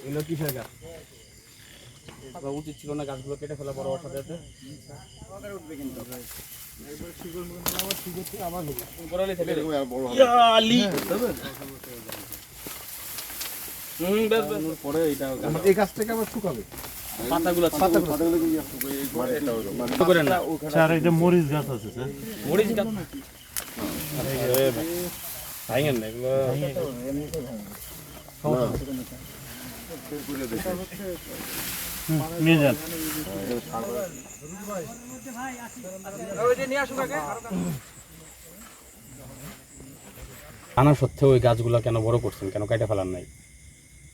এগুলো কিসের গাছ? উচিত ছিল না গাছগুলো কেটে ফেলা বড় সাথে সাথে। এই গাছটাকে আবার শুকাবে স্যার এটা মরিচ গাছ আছে স্যার। মরিচ গাছ ভাঙেন না এগুলো। নিয়ে যান। আনা সত্ত্বেও ওই গাছগুলো কেন বড় করছেন, কেন কেটে ফেলার নাই?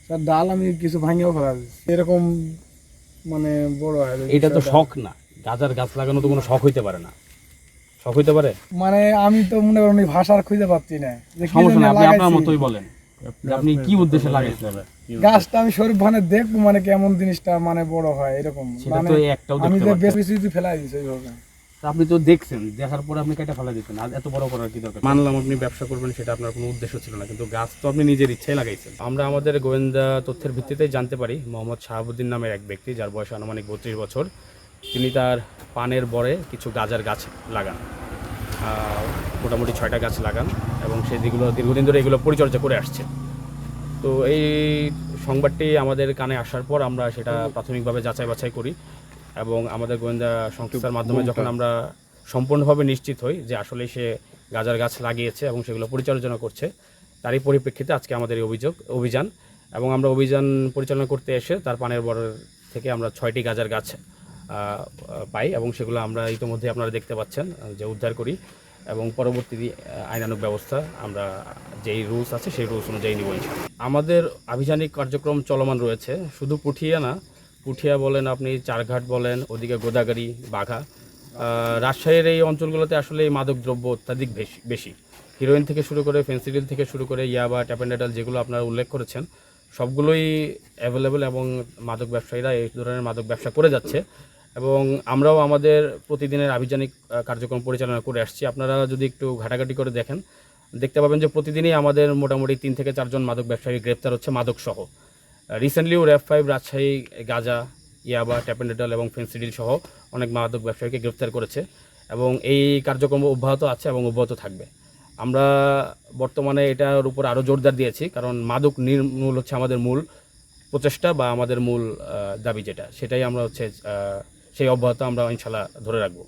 স্যার ডাল আমি কিছু ভাঙিয়েও ফেলা দিচ্ছি। এরকম মানে বড় হয় এটা তো শখ না, গাছের গাছ লাগানো তো কোনো শখ হইতে পারে না। শখ হইতে পারে? মানে আমি তো মনে করেন ভাষার খুঁজে পাচ্ছি না যে কি সমস্যা জন্য না, আপনি আপনার লাগাইছি। মতোই বলেন আপনি কি উদ্দেশ্যে লাগাইছেন। গাছটা আমি শরীফ ভানে দেখবো মানে কেমন জিনিসটা মানে বড় হয় এরকম। সেটা মানে তো একটাও আমি দেখতে যে পাচ্ছেন। বেশি কিছু ফেলাই দিছি ওইভাবে। তা আপনি তো দেখছেন, দেখার পরে আপনি কেটে ফেলা দিতেন, আর এত বড় করার কি দরকার? মানলাম আপনি ব্যবসা করবেন, সেটা আপনার কোনো উদ্দেশ্য ছিল না, কিন্তু গাছ তো আপনি নিজের ইচ্ছায় লাগাইছেন। আমরা আমাদের গোয়েন্দা তথ্যের ভিত্তিতেই জানতে পারি মোহাম্মদ শাহাবুদ্দিন নামের এক ব্যক্তি, যার বয়স আনুমানিক 32 বছর, তিনি তার পানের বরে কিছু গাজার গাছ লাগান। মোটামুটি 6টা গাছ লাগান এবং সেগুলো দীর্ঘদিন ধরে এগুলো পরিচর্যা করে আসছে। তো এই সংবাদটি আমাদের কানে আসার পর আমরা সেটা প্রাথমিকভাবে যাচাই বাছাই করি এবং আমাদের গোয়েন্দা সংস্থার মাধ্যমে যখন আমরা সম্পূর্ণভাবে নিশ্চিত হই যে আসলে সে গাজার গাছ লাগিয়েছে এবং সেগুলো পরিচর্যা করছে, তারই পরিপ্রেক্ষিতে আজকে আমাদের এই অভিযান। এবং আমরা অভিযান পরিচালনা করতে এসে তার পানের বরের থেকে আমরা 6টি গাজার গাছ পাই এবং সেগুলো আমরা ইতিমধ্যে আপনারা দেখতে পাচ্ছেন যে উদ্ধার করি এবং পরবর্তী আইনানুগ ব্যবস্থা আমরা যেই রুলস আছে সেই রুলস অনুযায়ী নিব ইনশাআল্লাহ। আমাদের আভিযানিক কার্যক্রম চলমান রয়েছে, শুধু পুঠিয়া না, পুঠিয়া বলেন, আপনি চারঘাট বলেন, ওদিকে গোদাগাড়ি, বাঘা, রাজশাহীর এই অঞ্চলগুলোতে আসলে এই মাদকদ্রব্য অত্যাধিক বেশি। হিরোইন থেকে শুরু করে ফেন্সিডিল থেকে শুরু করে ইয়াবা, ট্যাপেন্ডাটাল যেগুলো আপনারা উল্লেখ করেছেন সবগুলোই অ্যাভেলেবেল এবং মাদক ব্যবসায়ীরা এই ধরনের মাদক ব্যবসা করে যাচ্ছে এবং আমরাও আমাদের প্রতিদিনের আভিযানিক কার্যক্রম পরিচালনা করে আসছি। আপনারা যদি একটু ঘাটাঘাটি করে দেখেন দেখতে পাবেন যে প্রতিদিনই আমাদের মোটামুটি 3 থেকে 4 জন মাদক ব্যবসায়ী গ্রেপ্তার হচ্ছে মাদক সহ। রিসেন্টলিও র্যাব 5 রাজশাহী গাজা, ইয়াবা, ট্যাপেন্ডাটাল এবং ফেন্সিডিল সহ অনেক মাদক ব্যবসায়ীকে গ্রেপ্তার করেছে এবং এই কার্যক্রম অব্যাহত আছে এবং অব্যাহত থাকবে। আমরা বর্তমানে এটার উপর আরও জোরদার দিয়েছি, কারণ মাদক নির্মূল হচ্ছে আমাদের মূল প্রচেষ্টা বা আমাদের মূল দাবি, সেটাই আমরা হচ্ছে সেই অব্যাহত আমরা ইনশাল্লাহ ধরে রাখবো।